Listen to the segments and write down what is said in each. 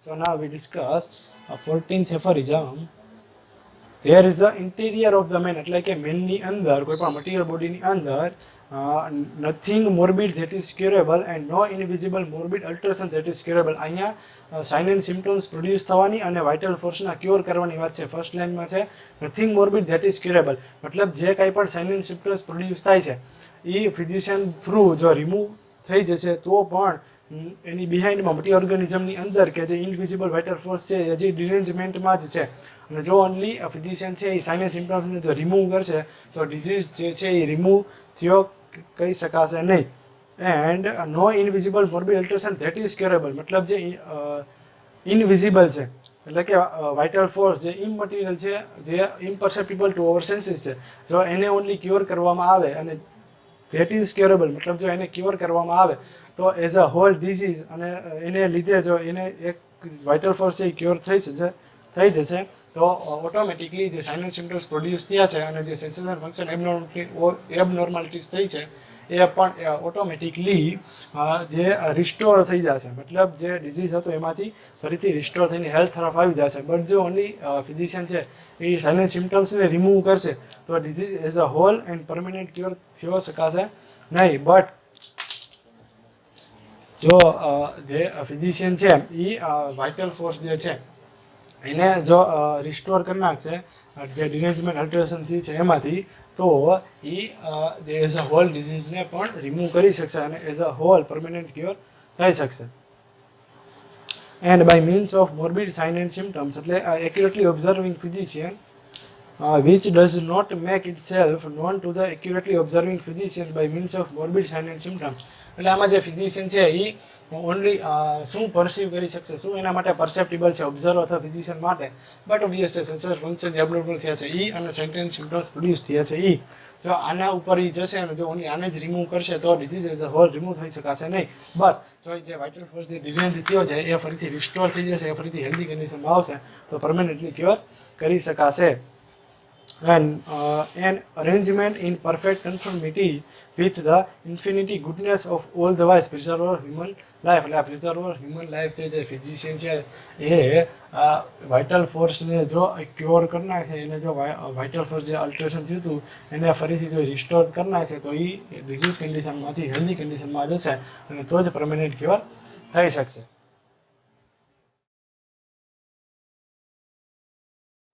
So now we discuss 14th aphorism. There is the interior of the man, એટલે કે મેનની અંદર કોઈ પણ મટીરિયલ બોડીની અંદર nothing morbid that is curable and no invisible morbid alteration that is curable. અહીંયા sign and symptoms produce થવાની અને વાઇટલ ફોર્સના ક્યોર કરવાની વાત છે. ફર્સ્ટ લાઇનમાં છે નથિંગ મોર્બિડ ધેટ ઇઝ ક્યુરેબલ, મતલબ જે કાંઈ પણ સાઇન એન્ડ સિમ્ટમ્સ પ્રોડ્યુસ થાય છે એ ફિઝિશિયન થ્રુ જો રિમૂવ થઈ જશે તો પણ એની બિહાઇન્ડમાં મોટી ઓર્ગેનિઝમની અંદર કે જે ઇનવિઝિબલ વાઇટલ ફોર્સ છે એ હજી ડિરેન્જમેન્ટમાં જ છે. અને જો ઓનલી ફિઝિશિયન છે એ સાઇન એન્ડ સિમ્ટમ્સને જો રિમૂવ કરશે તો ડિઝીઝ જે છે એ રિમૂવ થયો કહી શકાશે નહીં. And no invisible morbid alteration that is curable, મતલબ જે ઇનવિઝિબલ છે એટલે કે વાઇટલ ફોર્સ જે ઇમમટીરિયલ છે, જે ઇમ્પરસેપ્ટિબલ ટુ અવર સેન્સીસ છે, જો એને ઓનલી ક્યોર કરવામાં આવે અને ધેટ ઇઝ ક્યોરેબલ, મતલબ જો એને ક્યોર કરવામાં આવે તો એઝ અ હોલ ડિઝીઝ અને એને લીધે જો એને એક વાઇટલ ફોર્સ છે એ ક્યોર થઈ જશે તો ઓટોમેટિકલી જે સાઇન એન્ડ સિમ્ટમ્સ પ્રોડ્યુસ થયા છે અને જે સેન્સેશન ફંક્શન એબનોર્માલિટીઝ થઈ છે એ પણ ઓટોમેટિકલી જે રિસ્ટોર થઈ જશે, મતલબ જે ડિઝીઝ હતો એમાંથી ફરીથી રિસ્ટોર થઈને હેલ્થ તરફ આવી જશે. બટ જો ઓનલી ફિઝિશિયન છે એ સાઇન એન્ડ સિમ્ટમ્સને રિમૂવ કરશે તો disease as a whole and permanent cure થયો શકાશે નહીં. બટ જો જે ફિઝિશિયન છે એ વાઇટલ ફોર્સ જે છે એને જો રિસ્ટોર કરી નાખશે જે ડિરેન્જમેન્ટ અલ્ટરેશન થયું છે એમાંથી, તો એ જે એઝ અ હોલ ડિઝીઝને પણ રિમૂવ કરી શકશે અને as a whole permanent cure થઈ શકશે. And by means of morbid sign and symptoms, એટલે accurately observing physician which does not make itself known to the accurately observing physician by means of morbid sign and symptoms. એટલે આમાં જે physician છે એ only શું પરસીવ કરી શકશે, શું એના માટે પરસેપ્ટિબલ છે ઓબ્ઝર્વ અથવા ફિઝિશિયન માટે, બટ ઓબ્વિયસ છે સેન્સર ફંક્શન જે એબનોર્મલ થયા છે એ અને સાઇન એન્ડ સિમ્ટમ્સ પ્રોડ્યુસ થયા છે એ જો આના ઉપર એ જશે અને જો ઓનલી આને જ રિમૂવ કરશે તો disease as a whole remove થઈ શકાશે નહીં. બટ જો જે વાઇટલ ફોર્સ જે ડિરેન્જ થયો છે એ ફરીથી રિસ્ટોર થઈ જશે, એ ફરીથી હેલ્ધી કન્ડિશનમાં આવશે તો પરમેનન્ટલી ક્યોર કરી શકાશે. And an arrangement in perfect conformity with the infinity goodness of all the wise preserver human life. એટલે આ પ્રિઝર્વર હ્યુમન લાઈફ જે ફિઝિશિયન છે એ વાઇટલ ફોર્સને જો ક્યોર કરી નાખે, એને જો વાઇટલ ફોર્સ જે અલ્ટરેશન થયું હતું એને ફરીથી જો રિસ્ટોર કરી નાખશે તો એ ડિઝીઝ કન્ડિશનમાંથી હેલ્ધી કન્ડિશનમાં જશે અને તો જ પરમેનન્ટ ક્યોર થઈ શકશે.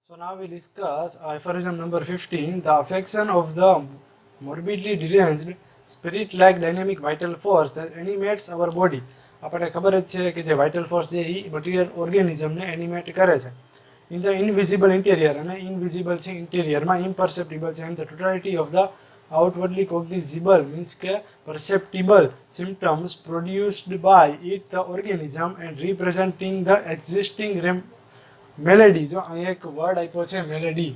So now we discuss aphorism number 15. The affection of the morbidly deranged spirit-like dynamic vital force that animates our body. આપણે ખબર જ છે કે જે વાઇટલ ફોર્સ છે એ મટીરિયલ ઓર્ગેનિઝમને એનિમેટ કરે છે ઇન ધ ઇનવિઝિબલ ઇન્ટેરિયર, અને ઇનવિઝિબલ છે ઇન્ટેરિયરમાં, ઇમ્પરસેપ્ટિબલ છે in the totality of the outwardly cognizable means કે perceptible symptoms produced by it the organism and representing the existing melody. જો અહીંયા એક વર્ડ આપ્યો છે મેલેડી,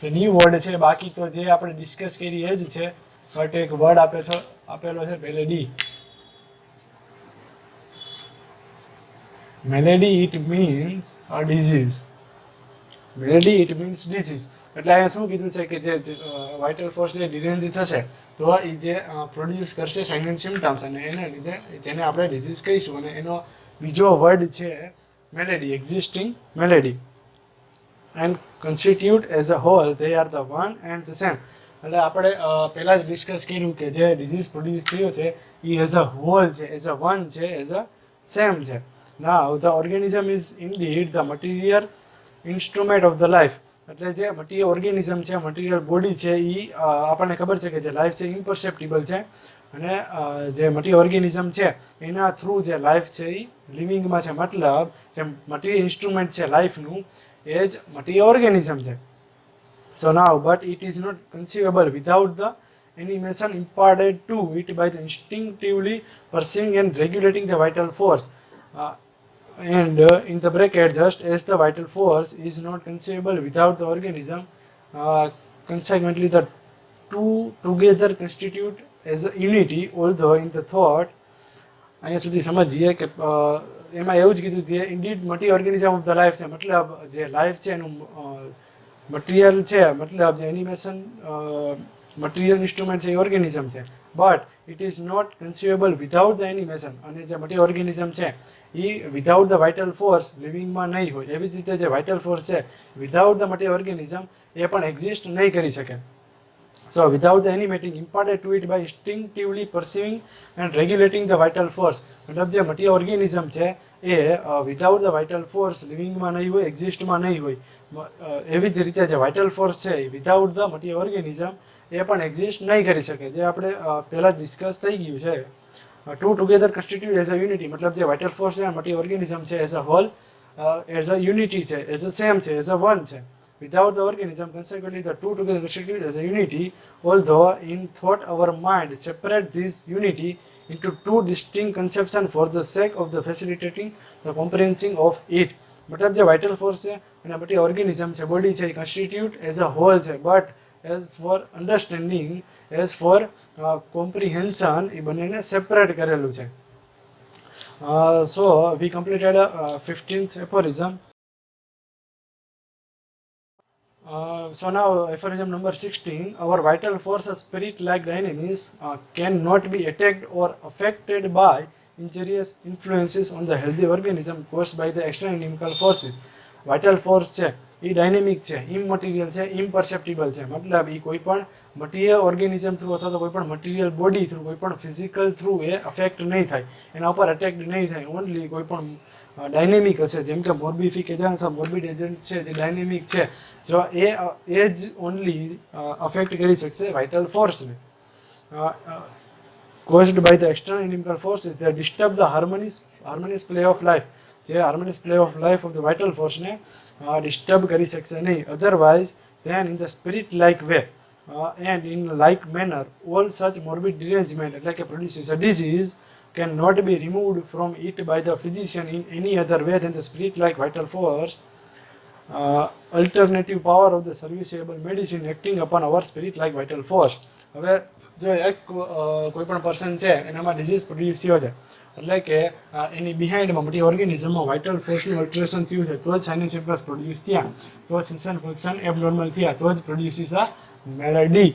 તો ન્યૂ વર્ડ છે, બાકી તો જે આપણે ડિસ્કસ કરી એ જ છે, બટ એક વર્ડ આપેલો છે melody. Melody it means uh disease. Melody it means disease એટલે અહીંયા શું કીધું છે કે જે વાઇટલ ફોર્સ જે ડિરેન્જ થશે તો એ જે પ્રોડ્યુસ કરશે સાઇન એન્ડ સિમ્ટમ્સ અને એના લીધે જેને આપણે ડિઝીઝ કહીશું, અને એનો બીજો વર્ડ છે melody, existing melody, and constitute as a whole they are the one and the same. એટલે આપણે પહેલા જ ડિસ્કસ કર્યું કે જે ડિઝીઝ પ્રોડ્યુસ થયો છે એ એઝ અ હોલ છે, એઝ અ વન છે, એઝ અ સેમ છે. Now the organism is indeed the material instrument of the life. એટલે જે મટીરિયલ ઓર્ગેનિઝમ છે, મટીરિયલ બોડી છે એ આપણને ખબર છે કે જે લાઈફ છે ઇમ્પરસેપ્ટિબલ છે અને જે મટીરિયલ ઓર્ગેનિઝમ છે એના થ્રુ જે લાઈફ છે એ લિવિંગમાં છે, મતલબ જે મટીરિયલ ઇન્સ્ટ્રુમેન્ટ છે લાઈફનું એ જ મટીરિયલ ઓર્ગેનિઝમ છે. So now but it is not conceivable without the animation imparted to it by the instinctively perceiving and regulating the vital force. And in the bracket, just as the vital force is not conceivable without the organism, consequently the two together constitute as a unity, although in the thought અહીંયા સુધી સમજીએ કે એમાં એવું જ કીધું છે indeed material organism of the life છે, મતલબ જે લાઈફ છે એનું મટીરિયલ છે, મતલબ જે એનિમેશન મટીરિયલ ઇન્સ્ટ્રુમેન્ટ છે એ ઓર્ગેનિઝમ છે, but it is not conceivable without the animation. અને જે મટીરિયલ ઓર્ગેનિઝમ છે એ વિધાઉટ ધ વાઇટલ ફોર્સ લિવિંગમાં નહીં હોય. એવી જ રીતે જે વાઇટલ ફોર્સ છે વિધાઉટ ધ મટીરિયલ ઓર્ગેનિઝમ એ પણ એક્ઝિસ્ટ નહીં કરી શકે. So without the animating imparted to it by instinctively perceiving and regulating the vital force. મતલબ જે મટીરિયલ ઓર્ગેનિઝમ છે એ વિધાઉટ ધ વાઇટલ ફોર્સ લિવિંગમાં નહીં હોય, એક્ઝિસ્ટમાં નહીં હોય. એવી જ રીતે જે વાઇટલ ફોર્સ છે એ વિધાઉટ ધ મટીરિયલ ઓર્ગેનિઝમ એ પણ એક્ઝિસ્ટ નહીં કરી શકે. જે આપણે પહેલાં ડિસ્કસ થઈ ગયું છે. Two together constitute as a unity. મતલબ જે વાઇટલ ફોર્સ છે મટીરિયલ ઓર્ગેનિઝમ છે as a whole, as a unity છે, એઝ અ સેમ છે, એઝ અ વન છે. Without the organism, consequently, the two together constitute as a unity, although in thought our mind separate this unity into two distinct conceptions for the sake of the facilitating the comprehension of it. મતલબ જે vital force છે અને material organism છે, body છે, એ constitute as a whole છે, but as for understanding, as for comprehension એ બંનેને સેપરેટ કરેલું છે. So we completed 15th aphorism. So now aphorism number 16. Our vital force, spirit-like dynamics, cannot be attacked or affected by injurious influences on the healthy organism caused by the external inimical forces. Vital force છે એ dynamic છે, ઇમમટીરિયલ છે, ઇમ્પરસેપ્ટિબલ છે. મતલબ એ કોઈ પણ material organism through અથવા તો કોઈ પણ મટીરિયલ બોડી થ્રુ, કોઈ પણ ફિઝિકલ થ્રુ એ અફેક્ટ નહીં થાય, એના ઉપર અટેક નહીં થાય. ઓનલી કોઈ પણ ડાયનેમિક હશે, જેમ કે મોર્બિફિક એજન્ટ અથવા મોર્બિડ એજન્ટ છે જે ડાયનેમિક છે, જો એ જ ઓનલી અફેક્ટ કરી શકશે vital ફોર્સને. caused by the external inimical forces that disturb the harmonious play of life. જે harmonious play of life of the vital ફોર્સને ડિસ્ટર્બ કરી શકશે નહીં. Otherwise then in the spirit like way and in like manner all such morbid derangement એટલે કે produces a disease can not be removed from it by the physician in any other way than the spirit like vital force. Alternative power of the serviceable medicine acting upon our spirit like vital force. હવે જો એક કોઈ પણ person છે એનામાં disease produce થયો છે, એટલે કે એની બિહાઇન્ડમાં મોટી ઓર્ગેનિઝમમાં વાઇટલ ફોર્સનું અલ્ટરેશન થયું છે, તો જ સાઇનસ સિમ્પટમ્સ પ્રોડ્યુસ થયા, તો જ સેન્સન ફંક્શન એબનોર્મલ થયા, તો જ પ્રોડ્યુસીસ આ મેલેડી.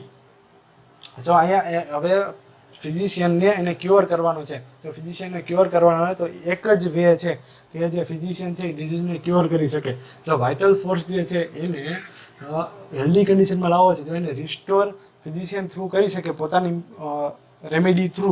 જો અહીંયા હવે ફિઝિશિયનને એને ક્યોર કરવાનો છે, તો ફિઝિશિયનને ક્યોર કરવાનો હોય તો એક જ વે છે કે જે ફિઝિશિયન છે એ ડિઝીઝને ક્યોર કરી શકે. તો વાઇટલ ફોર્સ જે છે એને હેલ્ધી કન્ડિશનમાં લાવવો છે, તો એને રિસ્ટોર ફિઝિશિયન થ્રુ કરી શકે પોતાની રેમેડી થ્રુ,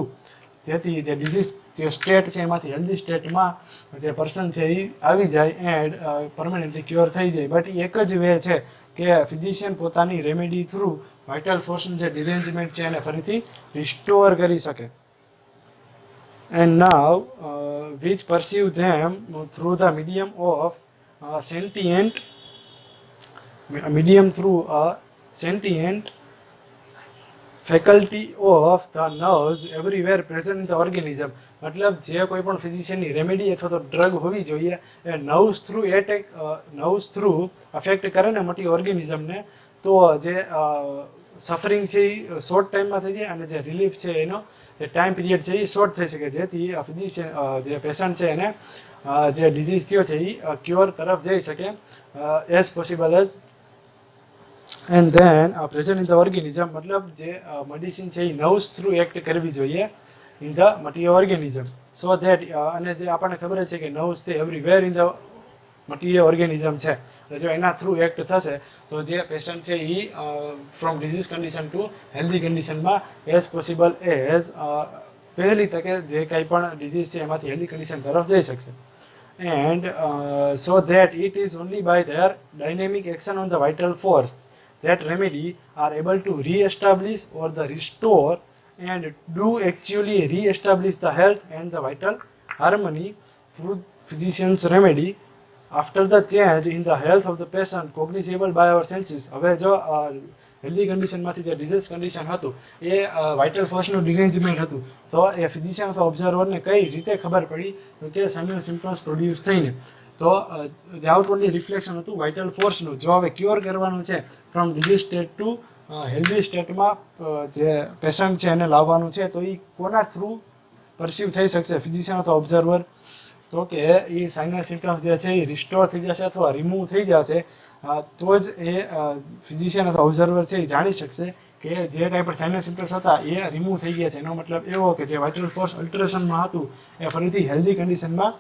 જેથી જે ડિઝીઝ જે સ્ટેટ છે એમાંથી હેલ્ધી સ્ટેટમાં જે પર્સન છે એ આવી જાય એન્ડ પરમનન્ટલી ક્યોર થઈ જાય. બટ એ એક જ વે છે કે ફિઝિશિયન પોતાની રેમેડી થ્રુ વાઇટલ ફોર્સનું જે ડિરેન્જમેન્ટ છે એને ફરીથી રિસ્ટોર કરી શકે. And now which perceive them through the medium of sentient faculty of the nerves everywhere present in the organism. મતલબ જે કોઈ પણ ફિઝિશિયનની રેમેડી અથવા તો ડ્રગ હોવી જોઈએ એ નર્વ્સ થ્રુ અફેક્ટ કરે ને મોટી ઓર્ગેનિઝમને, તો જે સફરિંગ છે એ શોર્ટ ટાઈમમાં થઈ જાય અને જે રિલીફ છે એનો જે ટાઈમ પીરિયડ છે એ શોર્ટ થઈ શકે, જેથી ફિઝિશિયન જે પેશન્ટ છે એને જે ડિઝીઝ થયો છે એ ક્યોર તરફ જઈ શકે as possible as. And then present in the organism, મતલબ જે મેડિસિન છે એ નર્વ્સ થ્રુ એક્ટ કરવી જોઈએ in the material organism, so that અને જે આપણને ખબર છે કે નર્વ્સ છે everywhere in the material organism છે, એટલે જો એના થ્રુ એક્ટ થશે તો જે પેશન્ટ છે એ from disease condition to healthy કન્ડિશનમાં એઝ પોસિબલ એઝ પહેલી તકે જે કંઈ પણ ડિઝીઝ છે એમાંથી હેલ્ધી કન્ડિશન તરફ જઈ શકશે. And so that it is only by their dynamic action on the vital force that remedy are able to re-establish or the restore and do actually re-establish the health and the vital harmony through physician's remedy after the change in the health of the patient cognizable by our senses. હવે જો healthy કન્ડિશનમાંથી જે disease condition હતું એ vital ફોર્સનું ડિરેન્જમેન્ટ હતું, તો એ physician અથવા ઓબ્ઝર્વરને કઈ રીતે ખબર પડી કે સાઇનલ સિમ્પટમ્સ પ્રોડ્યુસ થઈને, તો જે આઉટવર્ડલી રિફ્લેક્શન હતું વાઇટલ ફોર્સનું. જો હવે ક્યોર કરવાનું છે from disease state to healthy સ્ટેટમાં જે પેશન્ટ છે એને લાવવાનું છે, તો એ કોના થ્રુ પરસીવ થઈ શકશે, ફિઝિશિયન અથવા ઓબ્ઝર્વર? તો કે એ સાઇનલ સિમ્પટમ્સ જે છે એ રિસ્ટોર થઈ જશે અથવા રિમૂવ થઈ જશે, તો જ એ ફિઝિશિયન અથવા ઓબ્ઝર્વર છે એ જાણી શકશે કે જે કાંઈ પણ સાઇનસ સિમ્ટમ્સ હતા એ રિમૂવ થઈ ગયા છે. એનો મતલબ એવો કે જે વાઇટલ ફોર્સ અલ્ટરેશનમાં હતું એ ફરીથી હેલ્ધી કન્ડિશનમાં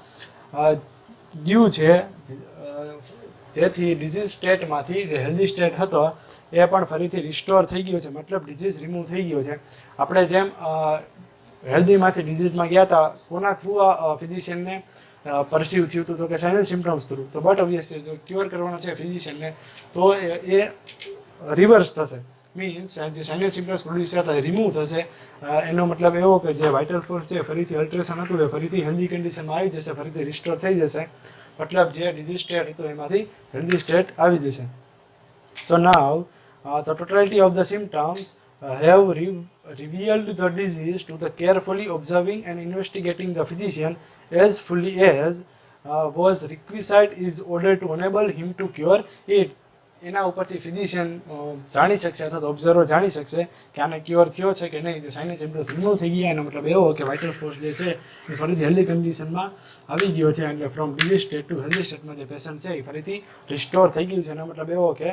ગયું છે, જેથી ડિઝીઝ સ્ટેટમાંથી જે હેલ્ધી સ્ટેટ હતો એ પણ ફરીથી રિસ્ટોર થઈ ગયો છે, મતલબ ડિઝીઝ રિમૂવ થઈ ગયો છે. આપણે જેમ હેલ્ધીમાંથી ડિઝીઝમાં ગયા હતા, કોના થ્રુ આ ફિઝિશિયનને પરસીવ થયું હતું, તો કે સાઇનસ સિમ્ટમ્સ થ્રુ. તો બટ ઓબ્વિયસલી જો ક્યોર કરવાનો છે ફિઝિશિયનને તો એ રિવર્સ થશે, મીન્સ જે સાઇનસ સિમ્ટમ્સ પ્રોડ્યુસ થતા રિમૂવ થશે. એનો મતલબ એવો કે જે વાઇટલ ફોર્સ છે ફરીથી અલ્ટ્રેશન હતું એ ફરીથી હેલ્ધી કન્ડિશનમાં આવી જશે, ફરીથી રિસ્ટોર થઈ જશે, મતલબ જે ડિઝીઝ સ્ટેટ હતો એમાંથી હેલ્ધી સ્ટેટ આવી જશે. સો નાવ the totality of the symptoms have revealed the disease to the carefully observing and investigating the physician as fully as was requisite is order to enable him to cure it. એના ઉપરથી physician જાણી શકશે અથવા તો observer જાણી શકશે કે આને ક્યોર થયો છે કે નહીં. જો સાઇનસ સિમ્ટમ્સ રિમૂવ થઈ ગયા એનો મતલબ એવો કે વાઇટલ ફોર્સ જે છે એ ફરીથી હેલ્ધી કન્ડિશનમાં આવી ગયો છે, એટલે from disease state to healthy સ્ટેટમાં જે પેશન્ટ છે એ ફરીથી રિસ્ટોર થઈ ગયું છે. એનો મતલબ એવો કે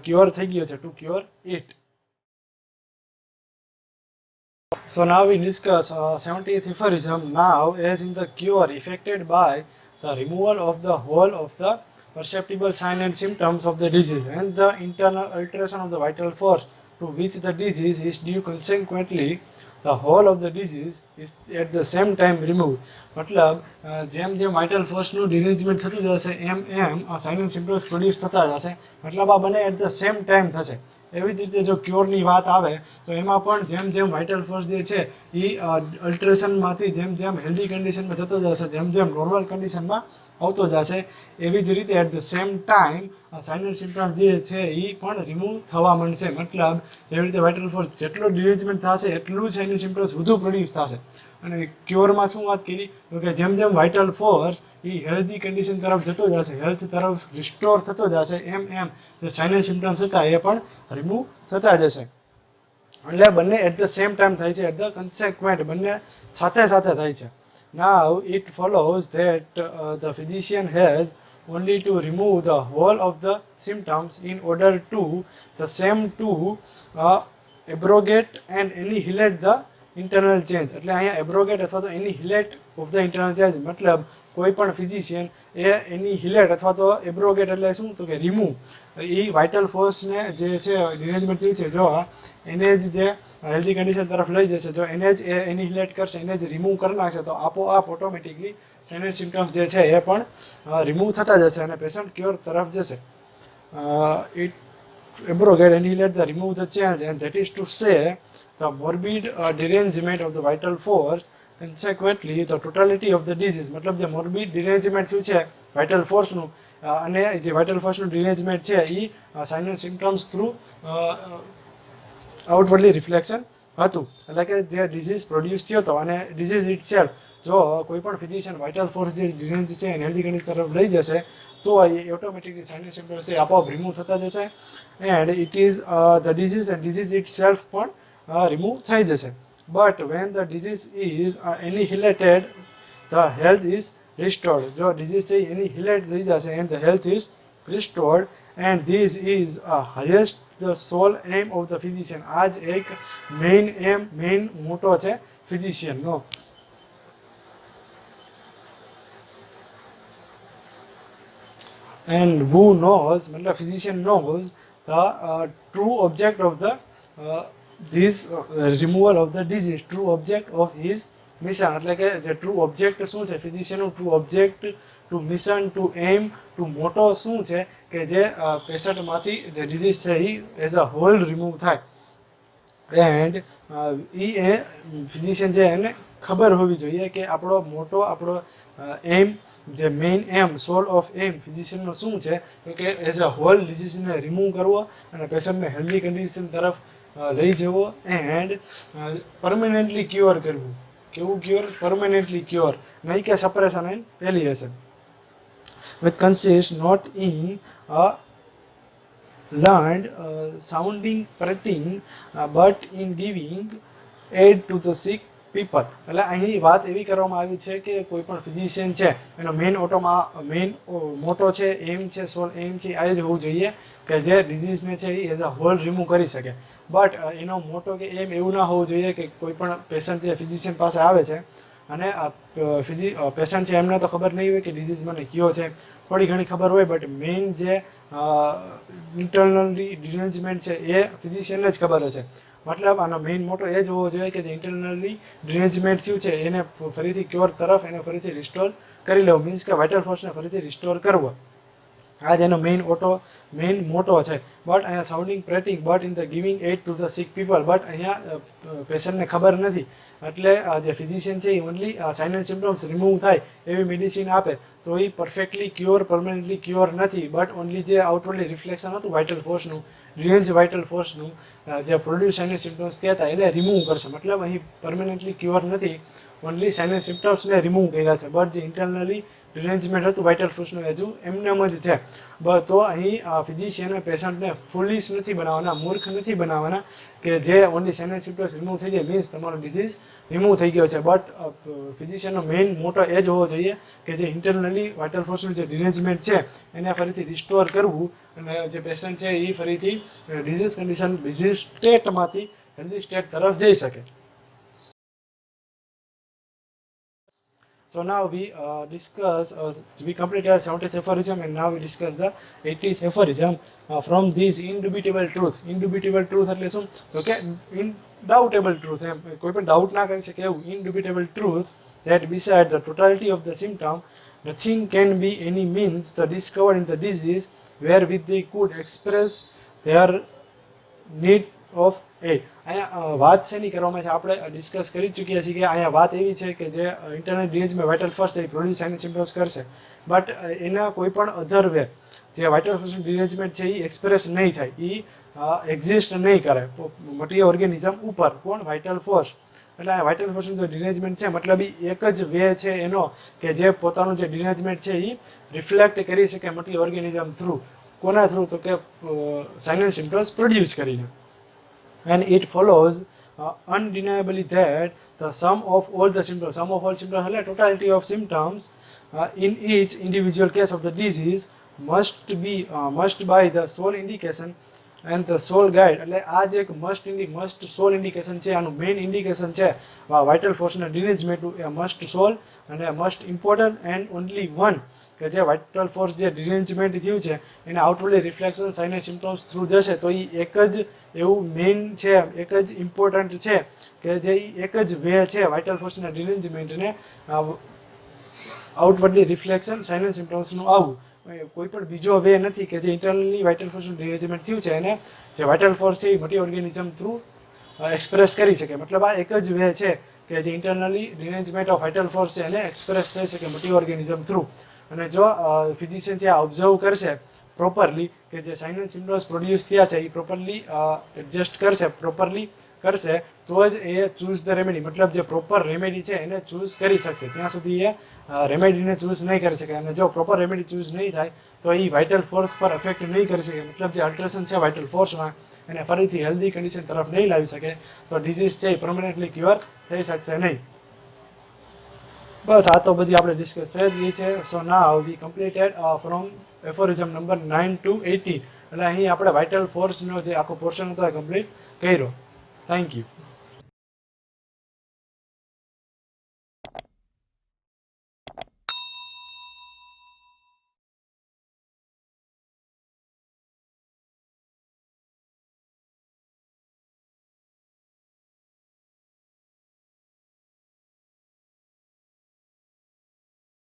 ક્યોર થઈ ગયો છે, to cure it. So now we discuss 70th aphorism. Now as in the cure effected by the removal of the whole of the perceptible sign and symptoms of the disease and the internal alteration of the vital force to which the disease is due, consequently the whole of the disease is at the same time removed. મતલબ જેમ જેમ vital ફોર્સનું ડિરેન્જમેન્ટ થતું જશે એમ એમ sinus symptoms produce થતા જશે, મતલબ આ બંને એટ ધ સેમ ટાઈમ થશે. એવી જ રીતે જો ક્યોરની વાત આવે તો એમાં પણ જેમ જેમ વાઇટલ ફોર્સ જે છે એ અલ્ટ્રેશનમાંથી જેમ જેમ હેલ્ધી કન્ડિશનમાં જતો જશે, જેમ જેમ નોર્મલ કન્ડિશનમાં આવતો જશે, એવી જ રીતે at the same time sinus symptoms જે છે એ પણ રિમૂવ થવા માંડશે. મતલબ જેવી રીતે વાઇટલ ફોર્સ જેટલો ડિરેન્જમેન્ટ થશે એટલું જ સાઇનસ સિમ્ટમ્સ વધુ પ્રોડ્યુસ થશે. અને ક્યોરમાં શું વાત કરી તો કે જેમ જેમ વાઇટલ ફોર્સ એ હેલ્ધી કન્ડિશન તરફ જતો જશે, હેલ્થ તરફ રિસ્ટોર થતો જશે, એમ એમ જે સાઇનસ સિમ્ટમ્સ હતા એ પણ રિમૂવ થતા જશે. એટલે બંને એટ ધ સેમ ટાઈમ થાય છે, એટ ધ કન્સેક્વન્ટ, બંને સાથે સાથે થાય છે. Now it follows that the physician has only to remove the whole of the symptoms in order to the same to abrogate and annihilate the internal change. એટલે અહીંયા એબ્રોગેટ અથવા તો એનિહિલેટ ઓફ ધ ઇન્ટરનલ ચેન્જ, મતલબ કોઈ પણ physician એ એનિહિલેટ અથવા તો એબ્રોગેટ એટલે શું તો કે રિમૂવ, એ વાઇટલ ફોર્સને જે છે ડિરેન્જમેન્ટ થયું છે જો એને જ જે હેલ્ધી કન્ડિશન તરફ લઈ જશે, જો એને જ એ એનિહિલેટ કરશે, એને જ રિમૂવ કરી નાખશે, તો આપોઆપ ઓટોમેટિકલી સાઇનસ સિમ્ટમ્સ જે છે એ પણ રિમૂવ થતા જશે અને પેશન્ટ ક્યોર તરફ જશે. It abrogate, annihilate, the remove the change, and that is to say the morbid derangement of the vital force, consequently the totality of the disease. મતલબ જે મોર્બિડ ડિરેન્જમેન્ટ થયું છે વાઇટલ ફોર્સનું અને જે વાઇટલ ફોર્સનું ડિરેન્જમેન્ટ છે એ સાઇનસ સિમ્ટમ્સ થ્રુ આઉટવર્ડલી રિફ્લેક્શન હતું, એટલે કે જે ડિઝીઝ પ્રોડ્યુસ થયો હતો. અને ડિઝીઝ ઇટ સેલ્ફ, જો કોઈ પણ ફિઝિશિયન વાઇટલ ફોર્સ જે ડિરેન્જ છે એને હેલ્ધી કન્ડિશન તરફ લઈ જશે તો એ ઓટોમેટિકલી સાઇનસ સિમ્ટમ્સ છે આપોઆપ રિમૂવ થતા જશે, and it is the disease and disease itself પણ રિમૂવ થઈ જશે. But when the disease is annihilated the health is restored. જો ડિઝીઝ છે એનિહિલેટ થઈ જશે and the health is restored, and this is highest the sole aim of the physician. આ જ એક મેઇન મોટો છે ફિઝિશિયનનો. And who knows, मतलब physician knows the true object of the this removal of the disease, true object of his mission. એટલે કે જે true object શું છે ફિઝિશિયનનું, true object, to mission, to aim, to motto શું છે કે જે પેશન્ટમાંથી જે ડિઝીઝ છે એ એઝ અ હોલ રિમૂવ થાય. એન્ડ એ ફિઝિશિયન છે એને ખબર હોવી જોઈએ કે આપણો મોટો, આપણો એમ, જે મેઇન એમ, સોલ ઓફ એમ ફિઝિશિયનનો શું છે તો કે એઝ અ હોલ ડિઝીઝને રિમૂવ કરવો અને પેશન્ટને હેલ્ધી કન્ડિશન તરફ લઈ જવો એન્ડ પરમેનન્ટલી ક્યોર કરવું. કેવું ક્યોર? પરમેનન્ટલી ક્યોર, નહીં કે suppression and palliation. With consist not in learned sounding prating but in giving aid to the sick people. એટલે અહીં વાત એવી કરવામાં આવી છે કે કોઈ પણ ફિઝિશિયન છે એનો મેઇન મોટો છે, એમ છે, સોલ એમ છે આ જ હોવું જોઈએ કે જે ડિઝીઝને છે એ એઝ અ હોલ રિમૂવ કરી શકે. બટ એનો મોટો કે એમ એવું ના હોવું જોઈએ કે કોઈ પણ પેશન્ટ જે ફિઝિશિયન પાસે આવે છે અને પેશન્ટ છે એમને તો ખબર નહીં હોય કે ડિઝીઝ મને કયો છે, થોડી ઘણી ખબર હોય, બટ મેઇન જે ઇન્ટરનલી ડિરેન્જમેન્ટ છે એ ફિઝિશિયનને જ ખબર હશે. મતલબ આનો મેઇન મોટો એ જ હોવો જોઈએ કે જે ઇન્ટરનલી ડિરેન્જમેન્ટ થયું છે એને ફરીથી ક્યોર તરફ એને ફરીથી રિસ્ટોર કરી લેવું, મીન્સ કે વાઇટલ ફોર્સને ફરીથી રિસ્ટોર કરવો. આ જ એનો મેઇન મોટો છે. બટ અહીંયા sounding prating but in the giving aid to the sick people, but અહીંયા પેશન્ટને ખબર નથી એટલે જે ફિઝિશિયન છે એ only sign and symptoms remove થાય એવી મેડિસિન આપે તો એ પરફેક્ટલી પરમનન્ટલી ક્યોર નથી, બટ ઓનલી જે આઉટવર્ડલી રિફ્લેક્શન હતું વાઇટલ ફોર્સનું, રિએન્જ વાઇટલ ફોર્સનું જે પ્રોડ્યુસ સાઇન એન્ડ સિમ્ટમ્સ થયા હતા એને રિમૂવ કરશે. મતલબ અહીં પરમનન્ટલી ક્યોર નથી, ઓનલી સાઇન એન્ડ સિમ્ટમ્સને રિમૂવ કર્યા છે, બટ જે ઇન્ટરનલી ડિરેન્જમેન્ટ હતું વાઇટલ ફોર્સનું હજુ એમનેમ જ છે. તો અહીં ફિઝિશિયને પેશન્ટને ફૂલિશ નથી બનાવવાના, મૂર્ખ નથી બનાવવાના કે જે only sign and symptoms remove થઈ જાય મીન્સ તમારો ડિઝીઝ રિમૂવ થઈ ગયો છે. બટ ફિઝિશિયનનો મેઇન મોટો એ જ હોવો જોઈએ કે જે ઇન્ટરનલી વાઇટલ ફોર્સનું જે ડિરેન્જમેન્ટ છે એને ફરીથી રિસ્ટોર કરવું અને જે પેશન્ટ છે એ ફરીથી ડિઝીઝ સ્ટેટમાંથી હેલ્ધી સ્ટેટ તરફ જઈ શકે. So now we completed 70th aphorism and now we discuss the 80th aphorism. From these indubitable truth એટલે શું તો કે indubitable truth, એમ કોઈ પણ ડાઉટ ના કરી શકે એવું indubitable truth that besides the totality of the symptom nothing can be any means the discovered in the disease wherewith they could express their need of aid. અહીંયા વાત શેની કરવામાં છે આપણે ડિસ્કસ કરી ચૂક્યા છીએ કે અહીંયા વાત એવી છે કે જે ઇન્ટરનલ ડિઝીઝમાં વાઇટલ ફોર્સ છે એ પ્રોડ્યુસ સાઇન સિમ્ટમ્સ કરશે, બટ એના કોઈ પણ અધર વે જે વાઇટલ ફોર્સનું ડિરેન્જમેન્ટ છે એ એક્સપ્રેસ નહીં થાય, એ એક્ઝિસ્ટ નહીં કરે મટીરિયલ ઓર્ગેનિઝમ ઉપર. કોણ? Vital force. એટલે આ વાઇટલ ફોર્સનું જે ડિરેન્જમેન્ટ છે મતલબ એ એક જ વે છે એનો કે જે પોતાનું જે ડિરેન્જમેન્ટ છે એ રિફ્લેક્ટ કરી શકે મટીરિયલ ઓર્ગેનિઝમ થ્રુ. કોના થ્રુ? તો કે સાઇન એન્ડ સિમ્ટમ્સ પ્રોડ્યુસ કરીને. And it follows undeniably that the sum of all symptoms એટલે totality of symptoms in each individual case of the disease must by the sole indication and the sole guide. એટલે આ જે એક must સોલ indication છે, આનું main indication છે vital ફોર્સના ડિરેન્જમેન્ટનું, એ most sole અને most important and only one કે જે વાઇટલ ફોર્સ જે ડિરેન્જમેન્ટ થયું છે એને outwardly reflection sign and symptoms through જશે તો એ એક જ એવું મેઇન છે, એક જ ઇમ્પોર્ટન્ટ છે કે જે એક જ વે છે વાઇટલ ફોર્સના ડિરેન્જમેન્ટને આઉટવર્ડલી રિફ્લેક્શન સાઇન એન્ડ સિમ્ટમ્સનું આવવું. કોઈ પણ બીજો વે નથી કે જે ઇન્ટરનલી વાઇટલ ફોર્સનું ડિરેન્જમેન્ટ થયું છે એને જે વાઇટલ ફોર્સ છે એ મટીરિયલ ઓર્ગેનિઝમ થ્રુ એક્સપ્રેસ કરી શકે. મતલબ આ એક જ વે છે કે જે ઇન્ટરનલી ડિરેન્જમેન્ટ ઓફ વાઇટલ ફોર્સ છે એને એક્સપ્રેસ થઈ શકે મટીરિયલ ઓર્ગેનિઝમ થ્રુ. અને જો ફિઝિશિયન છે આ ઓબ્ઝર્વ કરશે પ્રોપરલી કે જે સાઇન એન્ડ સિમ્ટમ્સ પ્રોડ્યુસ થયા છે એ પ્રોપરલી એડજસ્ટ પ્રોપરલી કરશે તો જ એ ચૂઝ ધ રેમેડી, મતલબ જે પ્રોપર રેમેડી છે એને ચૂઝ કરી શકશે. ત્યાં સુધી એ રેમેડીને ચૂઝ નહીં કરી શકે અને જો પ્રોપર રેમેડી ચૂઝ નહીં થાય તો એ વાઇટલ ફોર્સ પર એફેક્ટ નહીં કરી શકે. મતલબ જે અલ્ટ્રેશન છે વાઇટલ ફોર્સમાં એને ફરીથી હેલ્ધી કન્ડિશન તરફ નહીં લાવી શકે તો ડિઝીઝ છે એ પરમનન્ટલી ક્યોર થઈ શકશે નહીં. બસ આ તો બધી આપણે ડિસ્કસ થઈ ગઈ છે. So now V completed from એફોરિઝમ number 9 to 18. એટલે અહીં આપણે વાઇટલ ફોર્સનો જે આખો પોર્શન હતો એ કમ્પ્લીટ કર્યો. Thank you.